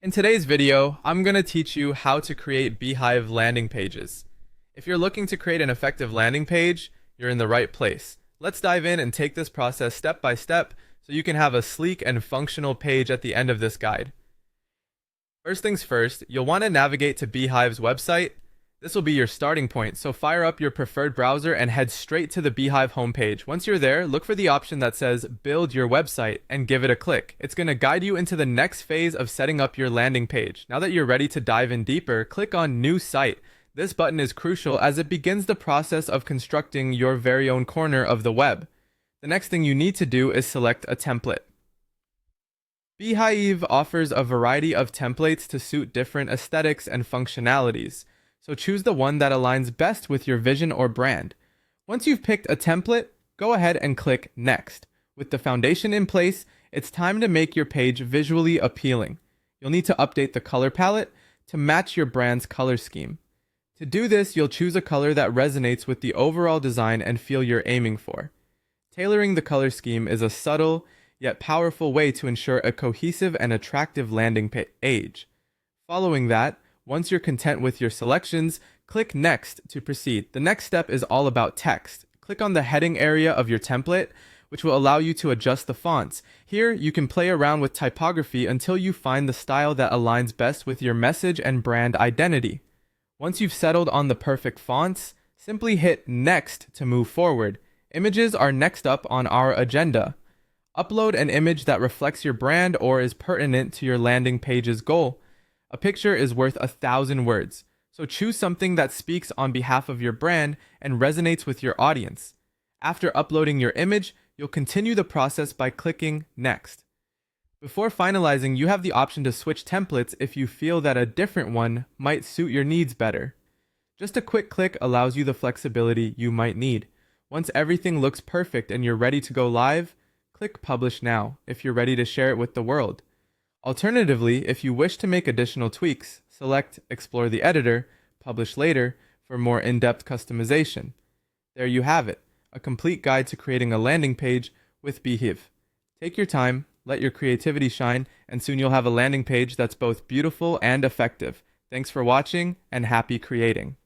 In today's video, I'm going to teach you how to create Beehiiv landing pages. If you're looking to create an effective landing page, you're in the right place. Let's dive in and take this process step by step so you can have a sleek and functional page at the end of this guide. First things first, you'll want to navigate to Beehiiv's website. This will be your starting point, so fire up your preferred browser and head straight to the Beehiiv homepage. Once you're there, look for the option that says Build Your Website and give it a click. It's going to guide you into the next phase of setting up your landing page. Now that you're ready to dive in deeper, click on New Site. This button is crucial as it begins the process of constructing your very own corner of the web. The next thing you need to do is select a template. Beehiiv offers a variety of templates to suit different aesthetics and functionalities. So choose the one that aligns best with your vision or brand. Once you've picked a template, go ahead and click Next. With the foundation in place, it's time to make your page visually appealing. You'll need to update the color palette to match your brand's color scheme. To do this, you'll choose a color that resonates with the overall design and feel you're aiming for. Tailoring the color scheme is a subtle yet powerful way to ensure a cohesive and attractive landing page. Following that, once you're content with your selections, click Next to proceed. The next step is all about text. Click on the heading area of your template, which will allow you to adjust the fonts. Here, you can play around with typography until you find the style that aligns best with your message and brand identity. Once you've settled on the perfect fonts, simply hit Next to move forward. Images are next up on our agenda. Upload an image that reflects your brand or is pertinent to your landing page's goal. A picture is worth 1,000 words, so choose something that speaks on behalf of your brand and resonates with your audience. After uploading your image, you'll continue the process by clicking Next. Before finalizing, you have the option to switch templates if you feel that a different one might suit your needs better. Just a quick click allows you the flexibility you might need. Once everything looks perfect and you're ready to go live, click Publish Now if you're ready to share it with the world. Alternatively, if you wish to make additional tweaks, select Explore the Editor, Publish Later for more in-depth customization. There you have it, a complete guide to creating a landing page with Beehiiv. Take your time, let your creativity shine, and soon you'll have a landing page that's both beautiful and effective. Thanks for watching, and happy creating.